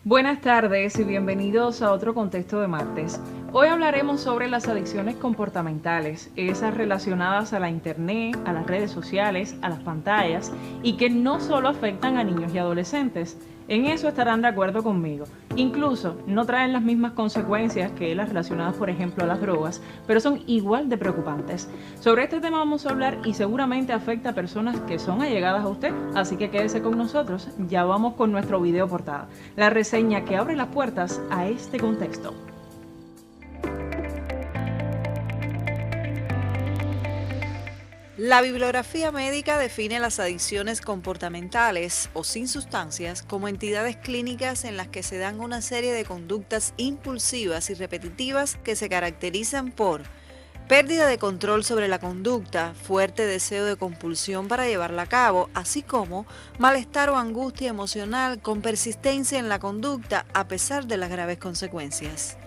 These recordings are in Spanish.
Buenas tardes y bienvenidos a otro contexto de martes. Hoy hablaremos sobre las adicciones comportamentales, esas relacionadas a la internet, a las redes sociales, a las pantallas y que no solo afectan a niños y adolescentes. En eso estarán de acuerdo conmigo. Incluso no traen las mismas consecuencias que las relacionadas, por ejemplo, a las drogas, pero son igual de preocupantes. Sobre este tema vamos a hablar y seguramente afecta a personas que son allegadas a usted, así que quédese con nosotros. Ya vamos con nuestro video portada, la reseña que abre las puertas a este contexto. La bibliografía médica define las adicciones comportamentales o sin sustancias como entidades clínicas en las que se dan una serie de conductas impulsivas y repetitivas que se caracterizan por pérdida de control sobre la conducta, fuerte deseo de compulsión para llevarla a cabo, así como malestar o angustia emocional con persistencia en la conducta a pesar de las graves consecuencias.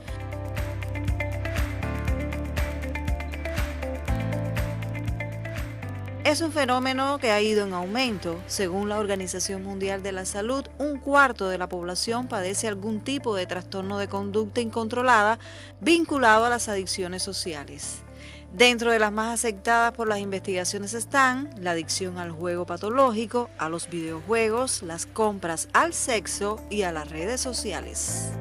Es un fenómeno que ha ido en aumento. Según la Organización Mundial de la Salud, un cuarto de la población padece algún tipo de trastorno de conducta incontrolada vinculado a las adicciones sociales. Dentro de las más aceptadas por las investigaciones están la adicción al juego patológico, a los videojuegos, las compras al sexo y a las redes sociales.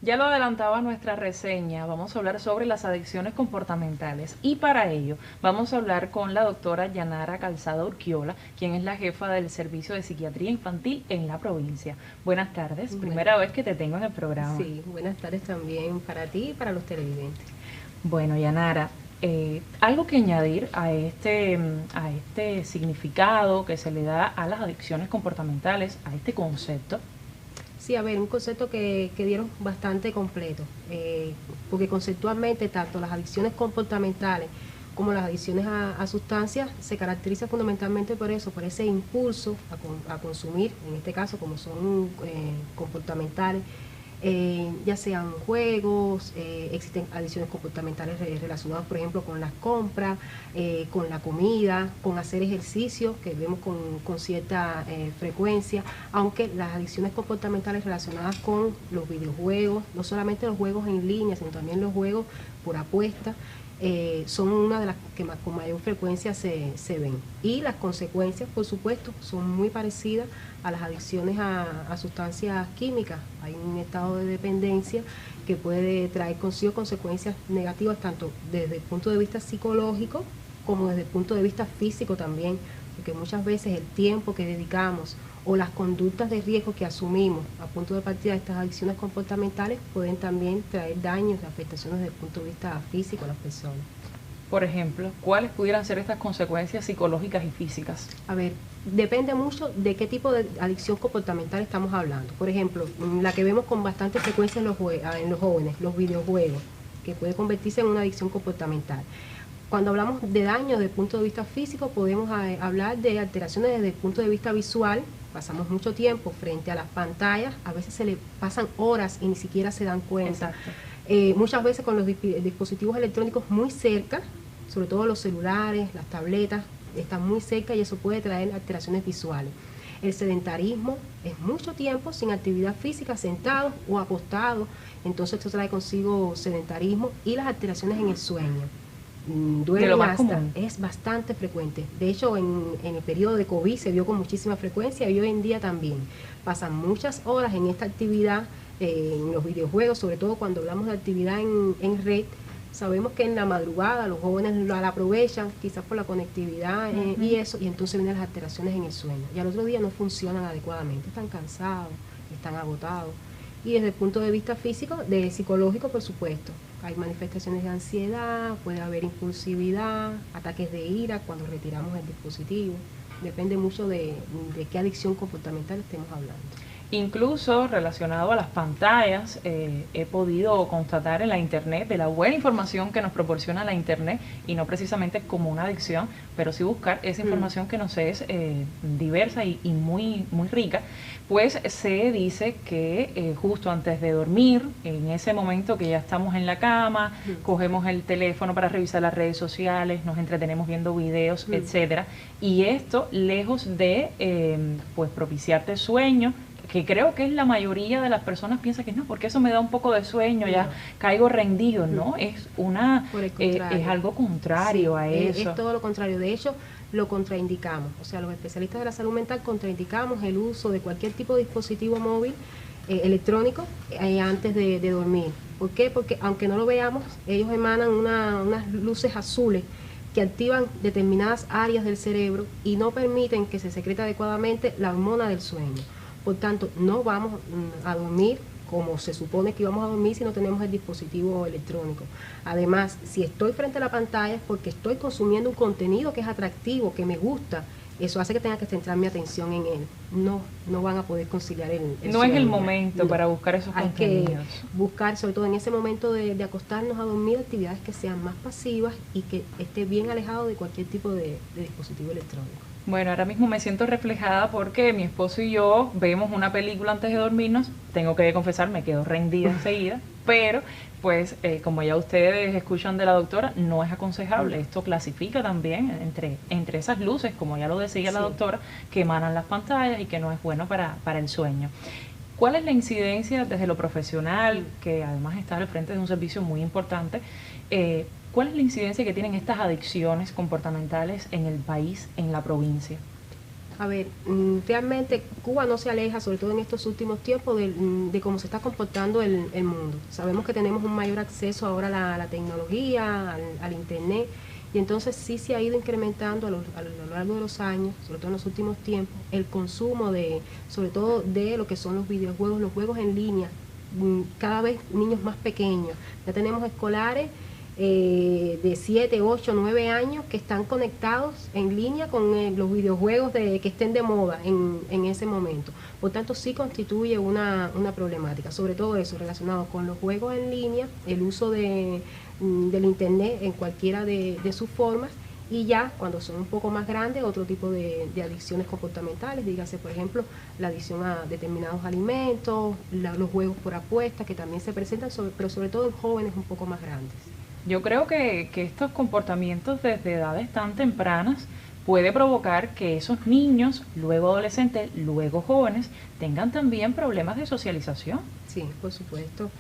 Ya lo adelantaba nuestra reseña, vamos a hablar sobre las adicciones comportamentales y para ello vamos a hablar con la doctora Yanara Calzada Urquiola, quien es la jefa del Servicio de Psiquiatría Infantil en la provincia. Buenas tardes, primera vez que te tengo en el programa. Sí, buenas tardes también para ti y para los televidentes. Bueno, Yanara, algo que añadir a este significado que se le da a las adicciones comportamentales, a este concepto. Sí, a ver, un concepto que dieron bastante completo, porque conceptualmente tanto las adicciones comportamentales como las adicciones a sustancias se caracterizan fundamentalmente por eso, por ese impulso a consumir, en este caso como son comportamentales, ya sean juegos, existen adicciones comportamentales relacionadas, por ejemplo, con las compras, con la comida, con hacer ejercicio, que vemos con cierta frecuencia, aunque las adicciones comportamentales relacionadas con los videojuegos, no solamente los juegos en línea, sino también los juegos por apuesta, son una de las que con mayor frecuencia se ven. Y las consecuencias, por supuesto, son muy parecidas a las adicciones a sustancias químicas. Hay un estado de dependencia que puede traer consigo consecuencias negativas tanto desde el punto de vista psicológico como desde el punto de vista físico también, porque muchas veces el tiempo que dedicamos o las conductas de riesgo que asumimos a punto de partida de estas adicciones comportamentales pueden también traer daños y afectaciones desde el punto de vista físico a las personas. Por ejemplo, ¿cuáles pudieran ser estas consecuencias psicológicas y físicas? A ver, depende mucho de qué tipo de adicción comportamental estamos hablando. Por ejemplo, la que vemos con bastante frecuencia en los jóvenes, los videojuegos, que puede convertirse en una adicción comportamental. Cuando hablamos de daño desde el punto de vista físico, podemos hablar de alteraciones desde el punto de vista visual. Pasamos mucho tiempo frente a las pantallas, a veces se le pasan horas y ni siquiera se dan cuenta. Muchas veces con los dispositivos electrónicos muy cerca, sobre todo los celulares, las tabletas, están muy cerca y eso puede traer alteraciones visuales. El sedentarismo es mucho tiempo sin actividad física, sentado o acostado, entonces esto trae consigo sedentarismo y las alteraciones en el sueño. Duermen hasta, es bastante frecuente. De hecho, en el periodo de COVID se vio con muchísima frecuencia y hoy en día también. Pasan muchas horas en esta actividad, en los videojuegos, sobre todo cuando hablamos de actividad en red. Sabemos que en la madrugada los jóvenes la aprovechan, quizás por la conectividad y eso, y entonces vienen las alteraciones en el sueño. Y al otro día no funcionan adecuadamente, están cansados, están agotados. Y desde el punto de vista físico, de psicológico, por supuesto, hay manifestaciones de ansiedad, puede haber impulsividad, ataques de ira cuando retiramos el dispositivo. Depende mucho de qué adicción comportamental estemos hablando. Incluso relacionado a las pantallas, he podido constatar en la internet de la buena información que nos proporciona la internet, y no precisamente como una adicción, pero sí buscar esa información que nos es diversa y muy, muy rica. Pues se dice que justo antes de dormir, en ese momento que ya estamos en la cama, cogemos el teléfono para revisar las redes sociales, nos entretenemos viendo videos, etcétera, y esto, lejos de pues propiciarte sueño, que creo que es la mayoría de las personas piensa que no, porque eso me da un poco de sueño, ya caigo rendido, ¿no? Es es algo contrario a eso. Es todo lo contrario. De hecho, lo contraindicamos. O sea, los especialistas de la salud mental contraindicamos el uso de cualquier tipo de dispositivo móvil electrónico antes de dormir. ¿Por qué? Porque aunque no lo veamos, ellos emanan unas luces azules que activan determinadas áreas del cerebro y no permiten que se secrete adecuadamente la hormona del sueño. Por tanto, no vamos a dormir como se supone que íbamos a dormir si no tenemos el dispositivo electrónico. Además, si estoy frente a la pantalla es porque estoy consumiendo un contenido que es atractivo, que me gusta. Eso hace que tenga que centrar mi atención en él. No van a poder conciliar el no sueño. Es el momento para buscar esos contenidos. Hay que buscar, sobre todo en ese momento de acostarnos a dormir, actividades que sean más pasivas y que esté bien alejado de cualquier tipo de dispositivo electrónico. Bueno, ahora mismo me siento reflejada porque mi esposo y yo vemos una película antes de dormirnos. Tengo que confesar, me quedo rendida enseguida, pero pues como ya ustedes escuchan de la doctora, no es aconsejable. Esto clasifica también entre esas luces, como ya lo decía la doctora, que emanan las pantallas y que no es bueno para el sueño. ¿Cuál es la incidencia desde lo profesional, que además está al frente de un servicio muy importante? ¿Cuál es la incidencia que tienen estas adicciones comportamentales en el país, en la provincia? A ver, realmente Cuba no se aleja, sobre todo en estos últimos tiempos, de cómo se está comportando el mundo. Sabemos que tenemos un mayor acceso ahora a la tecnología, al internet, y entonces sí se ha ido incrementando a lo largo de los años, sobre todo en los últimos tiempos, el consumo sobre todo de lo que son los videojuegos, los juegos en línea, cada vez niños más pequeños. Ya tenemos escolares de 7, 8, 9 años que están conectados en línea con los videojuegos que estén de moda en ese momento. Por tanto, sí constituye una problemática, sobre todo eso relacionado con los juegos en línea, el uso del internet en cualquiera de sus formas, y ya cuando son un poco más grandes, otro tipo de adicciones comportamentales, dígase por ejemplo la adicción a determinados alimentos, los juegos por apuestas que también se presentan, pero sobre todo en jóvenes un poco más grandes. Yo creo que estos comportamientos desde edades tan tempranas puede provocar que esos niños, luego adolescentes, luego jóvenes, tengan también problemas de socialización. Sí, por supuesto.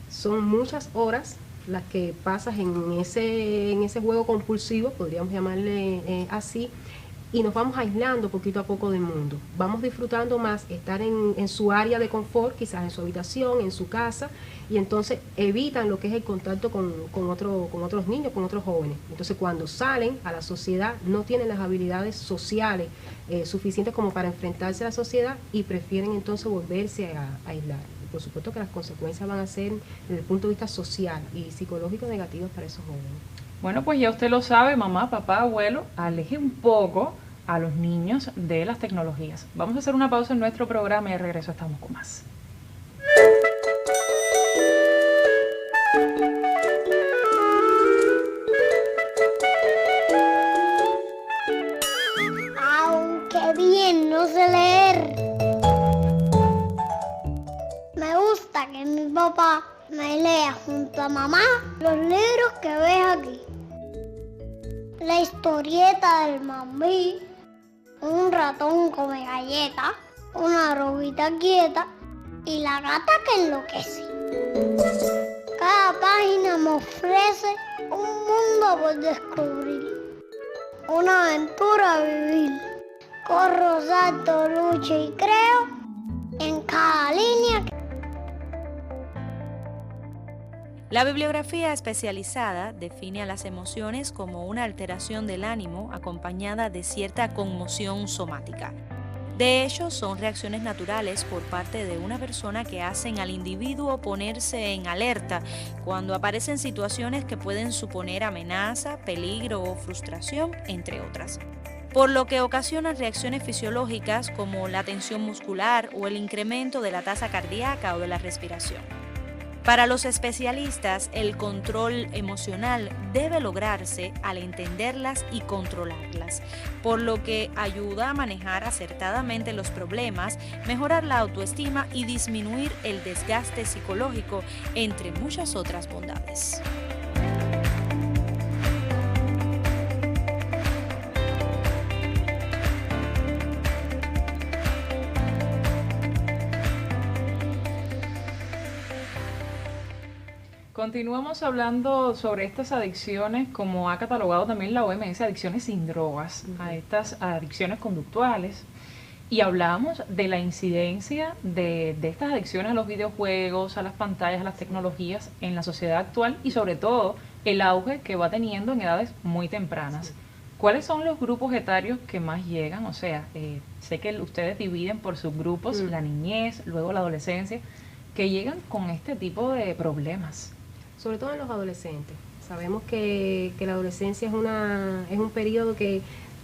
Son muchas horas las que pasas en ese juego compulsivo, podríamos llamarle así, y nos vamos aislando poquito a poco del mundo. Vamos disfrutando más estar en su área de confort, quizás en su habitación, en su casa, y entonces evitan lo que es el contacto con otros niños, con otros jóvenes. Entonces cuando salen a la sociedad no tienen las habilidades sociales suficientes como para enfrentarse a la sociedad y prefieren entonces volverse a aislar. Y por supuesto que las consecuencias van a ser desde el punto de vista social y psicológico negativas para esos jóvenes. Bueno, pues ya usted lo sabe, mamá, papá, abuelo, aleje un poco a los niños de las tecnologías. Vamos a hacer una pausa en nuestro programa y de regreso estamos con más. Aunque bien, no sé leer. Me gusta que mi papá me lea junto a mamá los libros que ves aquí. La historieta del Mambí, un ratón come galletas, una robita quieta y la gata que enloquece. Cada página me ofrece un mundo por descubrir, una aventura a vivir. Corro, salto, lucho y creo en cada línea. La bibliografía especializada define a las emociones como una alteración del ánimo acompañada de cierta conmoción somática. De hecho, son reacciones naturales por parte de una persona que hacen al individuo ponerse en alerta cuando aparecen situaciones que pueden suponer amenaza, peligro o frustración, entre otras. por lo que ocasiona reacciones fisiológicas como la tensión muscular o el incremento de la tasa cardíaca o de la respiración. Para los especialistas, el control emocional debe lograrse al entenderlas y controlarlas, por lo que ayuda a manejar acertadamente los problemas, mejorar la autoestima y disminuir el desgaste psicológico, entre muchas otras bondades. Continuamos hablando sobre estas adicciones, como ha catalogado también la OMS, adicciones sin drogas, a estas adicciones conductuales. Y hablamos de la incidencia de estas adicciones a los videojuegos, a las pantallas, a las tecnologías en la sociedad actual y sobre todo el auge que va teniendo en edades muy tempranas. ¿Cuáles son los grupos etarios que más llegan? O sea, sé que ustedes dividen por subgrupos, la niñez, luego la adolescencia, que llegan con este tipo de problemas. Sobre todo en los adolescentes. Sabemos que la adolescencia es un periodo que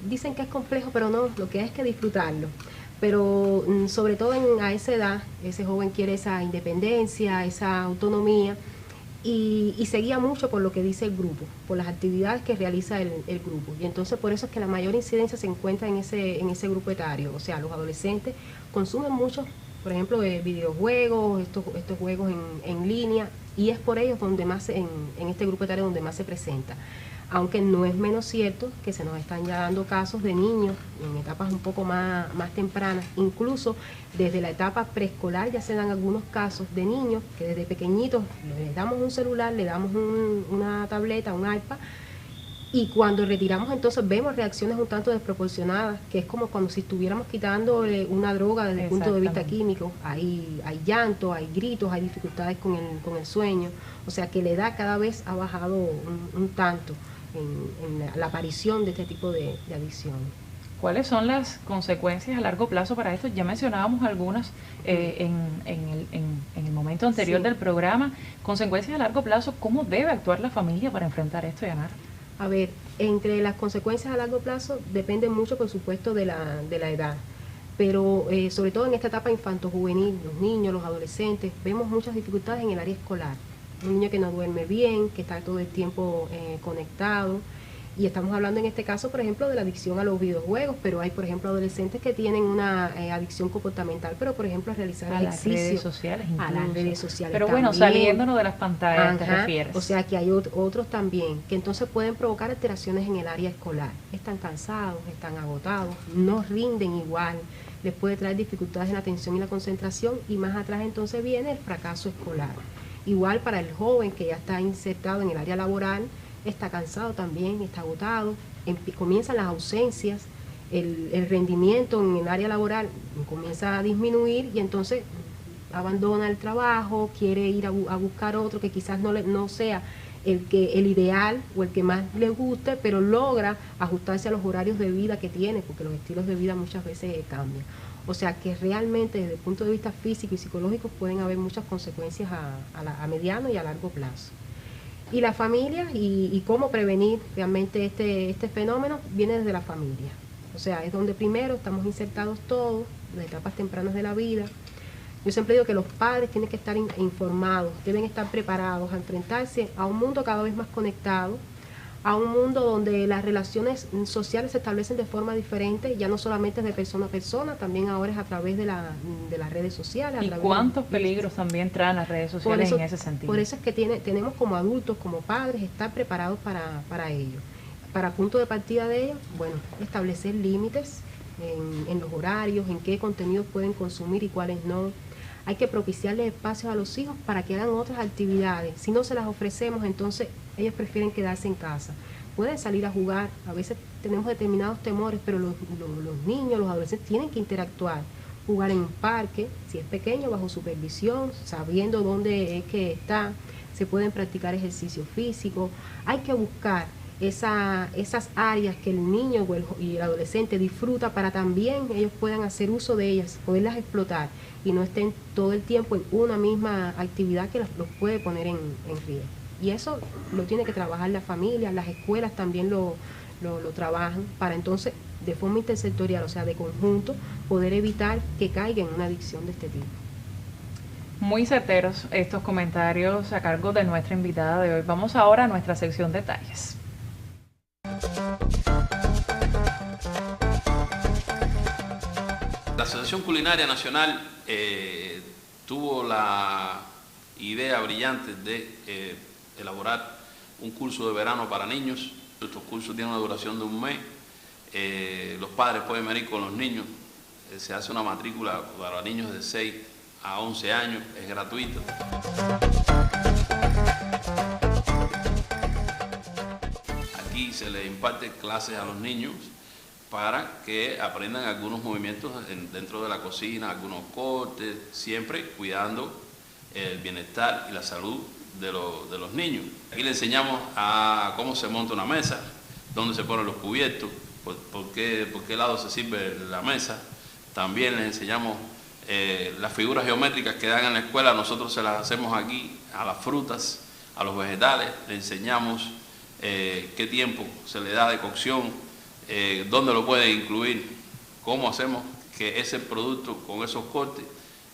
dicen que es complejo, pero no, lo que hay es que disfrutarlo. Pero sobre todo a esa edad, ese joven quiere esa independencia, esa autonomía, y se guía mucho por lo que dice el grupo, por las actividades que realiza el grupo. Y entonces por eso es que la mayor incidencia se encuentra en ese grupo etario. O sea, los adolescentes consumen mucho, por ejemplo, videojuegos, estos juegos en línea, y es por ellos donde más, en este grupo etario donde más se presenta. Aunque no es menos cierto que se nos están ya dando casos de niños en etapas un poco más tempranas, incluso desde la etapa preescolar ya se dan algunos casos de niños que desde pequeñitos les damos un celular, le damos una tableta, un iPad, y cuando retiramos entonces vemos reacciones un tanto desproporcionadas, que es como cuando si estuviéramos quitando una droga desde el punto de vista químico. Hay llanto, hay gritos, hay dificultades con el sueño. O sea que la edad cada vez ha bajado un tanto en la aparición de este tipo de adicciones. ¿Cuáles son las consecuencias a largo plazo para esto? Ya mencionábamos algunas en el momento anterior del programa. Consecuencias a largo plazo, ¿cómo debe actuar la familia para enfrentar esto, Yanara? A ver, entre las consecuencias a largo plazo depende mucho, por supuesto, de la edad. Pero sobre todo en esta etapa infanto-juvenil, los niños, los adolescentes, vemos muchas dificultades en el área escolar. Un niño que no duerme bien, que está todo el tiempo conectado. Y estamos hablando en este caso, por ejemplo, de la adicción a los videojuegos, pero hay, por ejemplo, adolescentes que tienen una adicción comportamental, pero, por ejemplo, a realizar ejercicio. A las redes sociales incluso. A las redes sociales pero también. Bueno, saliéndonos de las pantallas, ¿te refieres? O sea, que hay otros también, que entonces pueden provocar alteraciones en el área escolar. Están cansados, están agotados, no rinden igual, les puede traer dificultades en la atención y la concentración, y más atrás entonces viene el fracaso escolar. Igual para el joven que ya está insertado en el área laboral, está cansado también, está agotado, comienzan las ausencias, el rendimiento en el área laboral comienza a disminuir y entonces abandona el trabajo, quiere ir a buscar otro que quizás no sea el ideal o el que más le guste, pero logra ajustarse a los horarios de vida que tiene, porque los estilos de vida muchas veces cambian. O sea que realmente desde el punto de vista físico y psicológico pueden haber muchas consecuencias a mediano y a largo plazo. Y la familia y cómo prevenir realmente este fenómeno viene desde la familia. O sea, es donde primero estamos insertados todos, de etapas tempranas de la vida. Yo siempre digo que los padres tienen que estar informados, deben estar preparados a enfrentarse a un mundo cada vez más conectado, a un mundo donde las relaciones sociales se establecen de forma diferente, ya no solamente de persona a persona, también ahora es a través de las redes sociales. ¿Y cuántos peligros también traen las redes sociales en ese sentido? Por eso es que tenemos como adultos, como padres, estar preparados para ello. Para punto de partida de ello, bueno, establecer límites en los horarios, en qué contenidos pueden consumir y cuáles no. Hay que propiciarles espacios a los hijos para que hagan otras actividades. Si no se las ofrecemos, entonces ellos prefieren quedarse en casa. Pueden salir a jugar, a veces tenemos determinados temores, pero los niños, los adolescentes tienen que interactuar. Jugar en un parque, si es pequeño, bajo supervisión, sabiendo dónde es que está. Se pueden practicar ejercicio físico. Hay que buscar esas áreas que el niño y el adolescente disfruta para también ellos puedan hacer uso de ellas, poderlas explotar y no estén todo el tiempo en una misma actividad que los puede poner en riesgo. Y eso lo tiene que trabajar la familia, las escuelas también lo lo trabajan para entonces de forma intersectorial, o sea, de conjunto, poder evitar que caigan en una adicción de este tipo. Muy certeros estos comentarios a cargo de nuestra invitada de hoy. Vamos ahora a nuestra sección detalles. La Asociación Culinaria Nacional tuvo la idea brillante de elaborar un curso de verano para niños. Estos cursos tienen una duración de un mes. Los padres pueden venir con los niños. Se hace una matrícula para niños de 6 a 11 años, es gratuito. Aquí se les imparte clases a los niños para que aprendan algunos movimientos dentro de la cocina, algunos cortes, siempre cuidando el bienestar y la salud de los niños. Aquí les enseñamos a cómo se monta una mesa, dónde se ponen los cubiertos, por qué lado se sirve la mesa. También les enseñamos las figuras geométricas que dan en la escuela, nosotros se las hacemos aquí a las frutas, a los vegetales, les enseñamos qué tiempo se le da de cocción, dónde lo pueden incluir, cómo hacemos que ese producto con esos cortes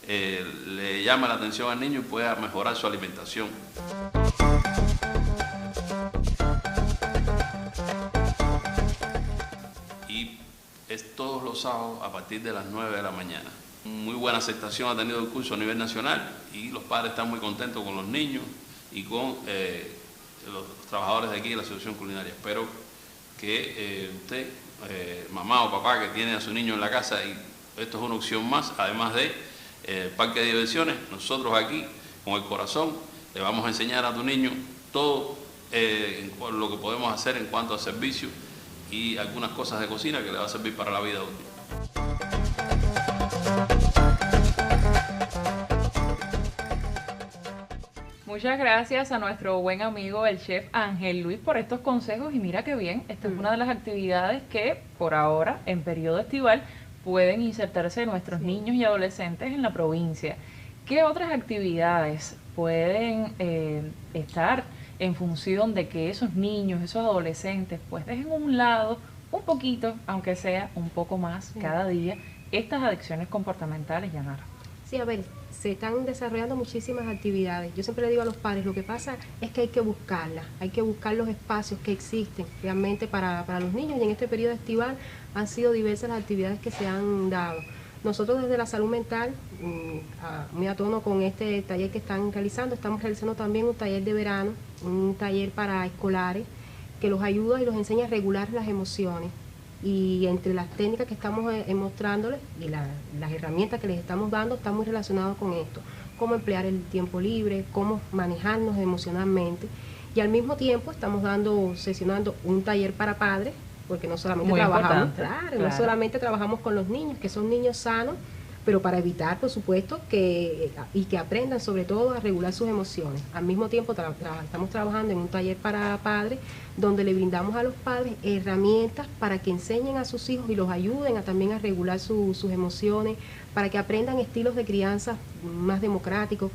le llame la atención al niño y pueda mejorar su alimentación. Y es todos los sábados a partir de las 9 de la mañana. Muy buena aceptación ha tenido el curso a nivel nacional y los padres están muy contentos con los niños y con los trabajadores de aquí de la Asociación Culinaria. Espero que usted, mamá o papá que tiene a su niño en la casa, y esto es una opción más, además de parque de diversiones, nosotros aquí con el corazón le vamos a enseñar a tu niño todo lo que podemos hacer en cuanto a servicio y algunas cosas de cocina que le va a servir para la vida útil. Muchas gracias a nuestro buen amigo el chef Ángel Luis por estos consejos y mira qué bien, esta es una de las actividades que por ahora en periodo estival pueden insertarse nuestros niños y adolescentes en la provincia. ¿Qué otras actividades pueden estar en función de que esos niños, esos adolescentes pues dejen a un lado un poquito, aunque sea un poco más cada día, estas adicciones comportamentales, Yanara? Sí, a ver, se están desarrollando muchísimas actividades. Yo siempre le digo a los padres, lo que pasa es que hay que buscarlas, hay que buscar los espacios que existen realmente para los niños, y en este periodo estival han sido diversas las actividades que se han dado. Nosotros desde la salud mental, muy a tono con este taller que están realizando, estamos realizando también un taller de verano, un taller para escolares que los ayuda y los enseña a regular las emociones. Y entre las técnicas que estamos mostrándoles y las herramientas que les estamos dando está muy relacionado con esto, cómo emplear el tiempo libre, cómo manejarnos emocionalmente, y al mismo tiempo estamos sesionando un taller para padres, porque no solamente no solamente trabajamos con los niños, que son niños sanos, pero para evitar, por supuesto, que aprendan sobre todo a regular sus emociones. Al mismo tiempo estamos trabajando en un taller para padres, donde le brindamos a los padres herramientas para que enseñen a sus hijos y los ayuden también a regular sus emociones, para que aprendan estilos de crianza más democráticos,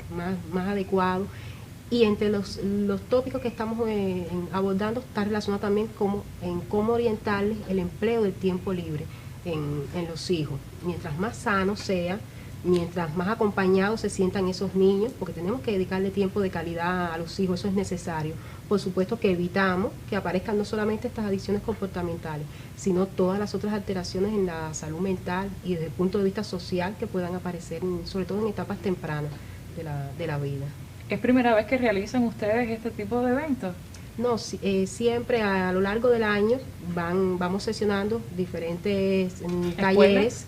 más adecuados. Y entre los tópicos que estamos abordando está relacionado también en cómo orientarles el empleo del tiempo libre en los hijos. Mientras más sanos sean, mientras más acompañados se sientan esos niños, porque tenemos que dedicarle tiempo de calidad a los hijos, eso es necesario. Por supuesto que evitamos que aparezcan no solamente estas adicciones comportamentales, sino todas las otras alteraciones en la salud mental y desde el punto de vista social que puedan aparecer, sobre todo en etapas tempranas de la vida. ¿Es primera vez que realizan ustedes este tipo de eventos? No, siempre a lo largo del año vamos sesionando diferentes talleres.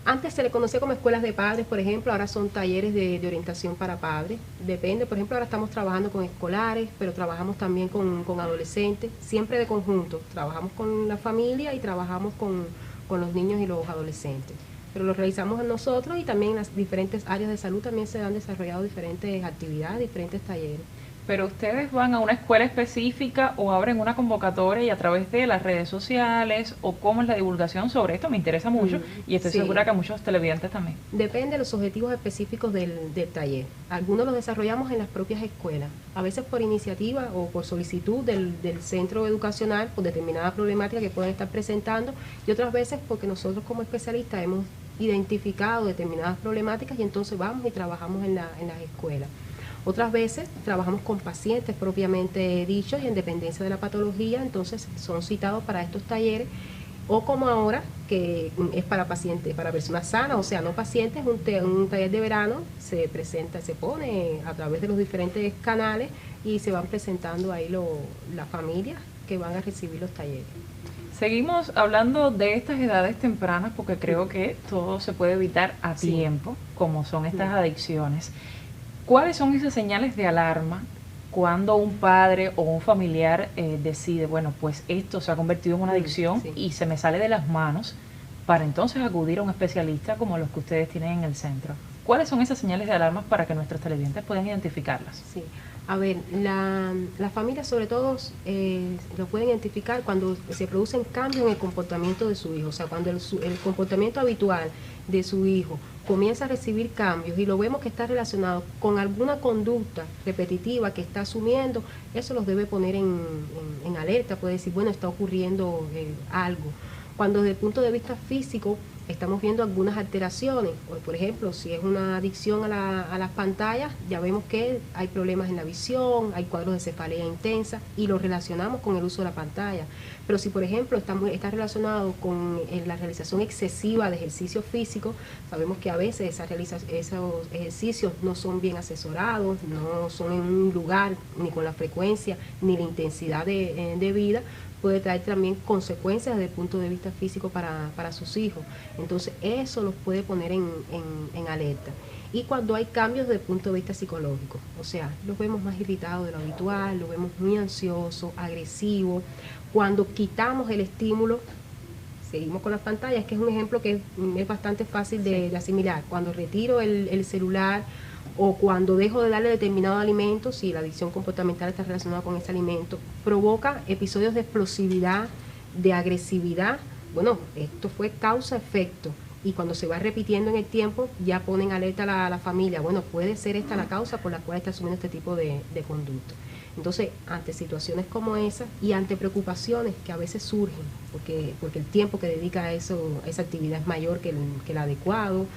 Antes se le conocía como escuelas de padres, por ejemplo, ahora son talleres de orientación para padres. Depende, por ejemplo, ahora estamos trabajando con escolares, pero trabajamos también con adolescentes, siempre de conjunto. Trabajamos con la familia y trabajamos con los niños y los adolescentes. Pero lo realizamos nosotros, y también en las diferentes áreas de salud también se han desarrollado diferentes actividades, diferentes talleres. Pero ustedes van a una escuela específica o abren una convocatoria y a través de las redes sociales, o cómo es la divulgación sobre esto, me interesa mucho y estoy Sí. segura que a muchos televidentes también. Depende de los objetivos específicos del taller. Algunos los desarrollamos en las propias escuelas, a veces por iniciativa o por solicitud del centro educacional por determinada problemática que pueden estar presentando, y otras veces porque nosotros como especialistas hemos identificado determinadas problemáticas y entonces vamos y trabajamos en las escuelas. Otras veces trabajamos con pacientes propiamente dichos y en dependencia de la patología, entonces son citados para estos talleres, o como ahora, que es para pacientes, para personas sanas, o sea, no pacientes, un taller de verano, se presenta, se pone a través de los diferentes canales y se van presentando ahí las familias que van a recibir los talleres. Seguimos hablando de estas edades tempranas porque creo que todo se puede evitar a tiempo, como son estas adicciones. ¿Cuáles son esas señales de alarma cuando un padre o un familiar decide, bueno, pues esto se ha convertido en una adicción y se me sale de las manos, para entonces acudir a un especialista como los que ustedes tienen en el centro? ¿Cuáles son esas señales de alarma para que nuestros televidentes puedan identificarlas? Sí. A ver, las familias sobre todo lo pueden identificar cuando se producen cambios en el comportamiento de su hijo, o sea, cuando el comportamiento habitual de su hijo comienza a recibir cambios y lo vemos que está relacionado con alguna conducta repetitiva que está asumiendo, eso los debe poner en alerta, puede decir, bueno, está ocurriendo algo. Cuando desde el punto de vista físico estamos viendo algunas alteraciones, por ejemplo, si es una adicción a las pantallas, ya vemos que hay problemas en la visión, hay cuadros de cefalea intensa y lo relacionamos con el uso de la pantalla. Pero si, por ejemplo, está relacionado con la realización excesiva de ejercicio físico, sabemos que a veces esos ejercicios no son bien asesorados, no son en un lugar ni con la frecuencia ni la intensidad de vida, puede traer también consecuencias desde el punto de vista físico para sus hijos. Entonces eso los puede poner en alerta. Y cuando hay cambios desde el punto de vista psicológico, o sea, los vemos más irritados de lo habitual, los vemos muy ansiosos, agresivos. Cuando quitamos el estímulo, seguimos con las pantallas, que es un ejemplo que es bastante fácil de asimilar. Cuando retiro el celular, o cuando dejo de darle determinado alimento, si la adicción comportamental está relacionada con ese alimento, provoca episodios de explosividad, de agresividad. Bueno, esto fue causa-efecto, y cuando se va repitiendo en el tiempo, ya ponen alerta a la familia. Bueno, puede ser esta la causa por la cual está asumiendo este tipo de conducta. Entonces, ante situaciones como esas y ante preocupaciones que a veces surgen, porque el tiempo que dedica a esa actividad es mayor que el adecuado,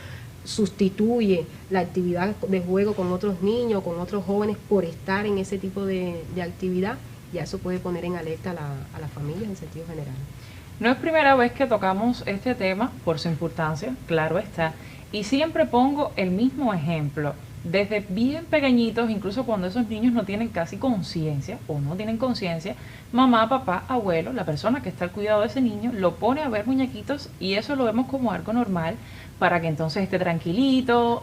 sustituye la actividad de juego con otros niños, con otros jóvenes por estar en ese tipo de actividad, ya eso puede poner en alerta a las familias en sentido general. No es primera vez que tocamos este tema por su importancia, claro está, y siempre pongo el mismo ejemplo. Desde bien pequeñitos, incluso cuando esos niños no tienen casi conciencia o no tienen conciencia, mamá, papá, abuelo, la persona que está al cuidado de ese niño, lo pone a ver muñequitos y eso lo vemos como algo normal para que entonces esté tranquilito,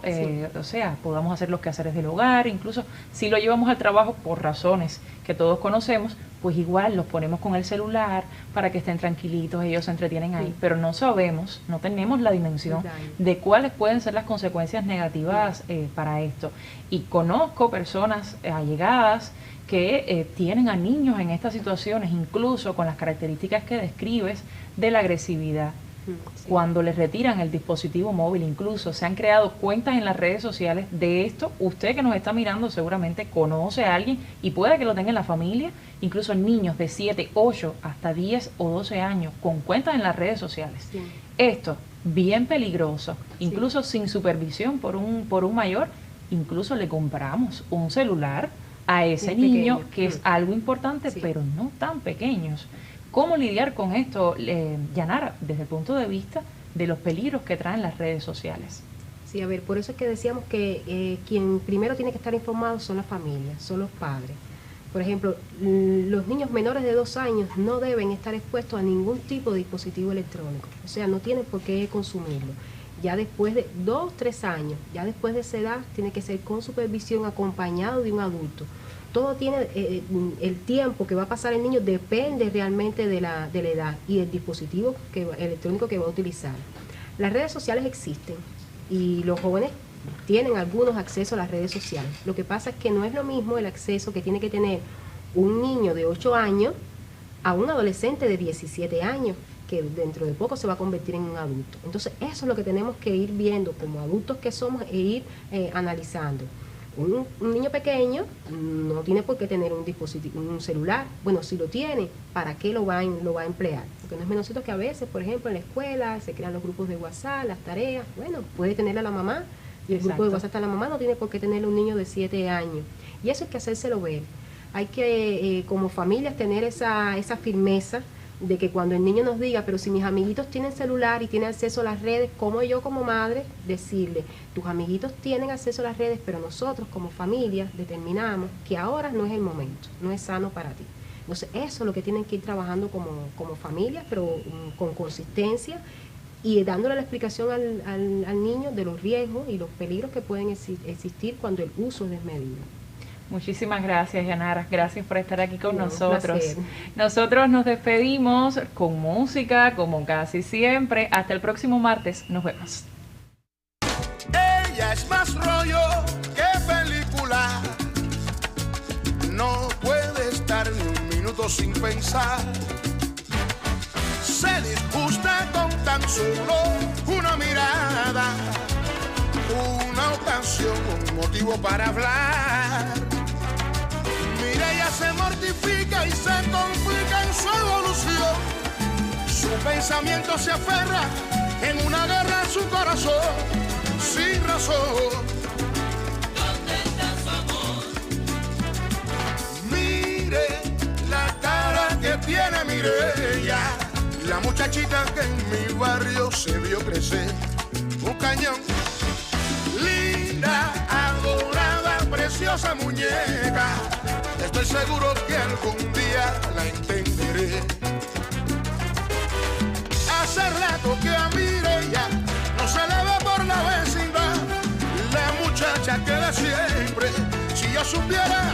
o sea, podamos hacer los quehaceres del hogar, incluso si lo llevamos al trabajo por razones que todos conocemos, pues igual los ponemos con el celular para que estén tranquilitos, ellos se entretienen ahí, pero no sabemos, no tenemos la dimensión de cuáles pueden ser las consecuencias negativas para esto. Y conozco personas allegadas que tienen a niños en estas situaciones, incluso con las características que describes de la agresividad. Cuando les retiran el dispositivo móvil, incluso se han creado cuentas en las redes sociales de esto. Usted que nos está mirando seguramente conoce a alguien y puede que lo tenga en la familia, incluso niños de 7, 8, hasta 10 o 12 años con cuentas en las redes sociales. Esto, bien peligroso, incluso sin supervisión por un mayor, incluso le compramos un celular a ese niño, que es algo importante, pero no tan pequeños. ¿Cómo lidiar con esto, Yanara, desde el punto de vista de los peligros que traen las redes sociales? Sí, a ver, por eso es que decíamos que quien primero tiene que estar informado son las familias, son los padres. Por ejemplo, los niños menores de 2 años no deben estar expuestos a ningún tipo de dispositivo electrónico, o sea, no tienen por qué consumirlo. Ya después de 2, 3 años, ya después de esa edad, tiene que ser con supervisión, acompañado de un adulto. Todo tiene, el tiempo que va a pasar el niño depende realmente de la edad y el dispositivo electrónico que va a utilizar. Las redes sociales existen y los jóvenes tienen algunos acceso a las redes sociales. Lo que pasa es que no es lo mismo el acceso que tiene que tener un niño de 8 años a un adolescente de 17 años, que dentro de poco se va a convertir en un adulto. Entonces, eso es lo que tenemos que ir viendo como adultos que somos e ir analizando. Un niño pequeño no tiene por qué tener un dispositivo, un celular. Bueno, si lo tiene, ¿para qué lo va a emplear? Porque no es menos cierto que a veces, por ejemplo, en la escuela se crean los grupos de WhatsApp, las tareas. Bueno, puede tenerla la mamá. Y el grupo de WhatsApp está la mamá, no tiene por qué tener un niño de 7 años. Y eso hay que hacérselo ver. Hay que, como familias, tener esa firmeza de que cuando el niño nos diga, pero si mis amiguitos tienen celular y tienen acceso a las redes, ¿cómo yo como madre decirle, tus amiguitos tienen acceso a las redes, pero nosotros como familia determinamos que ahora no es el momento, no es sano para ti? Entonces, eso es lo que tienen que ir trabajando como familias, pero con consistencia, y dándole la explicación al niño de los riesgos y los peligros que pueden existir cuando el uso es desmedido. Muchísimas gracias, Yanara. Gracias por estar aquí con nosotros. Nosotros nos despedimos con música, como casi siempre. Hasta el próximo martes. Nos vemos. Ella es más rollo que película. No puede estar ni un minuto sin pensar. Se disgusta con tan solo una mirada, una ocasión, un motivo para hablar. Mireia se mortifica y se complica en su evolución. Su pensamiento se aferra en una guerra en su corazón, sin razón. ¿Dónde está su amor? Mire la cara que tiene Mireia, la muchachita que en mi barrio se vio crecer. Un cañón, linda, adorada, preciosa muñeca. Estoy seguro que algún día la entenderé. Hace rato que a Mireia no se le ve por la vecindad. La muchacha que de siempre, si yo supiera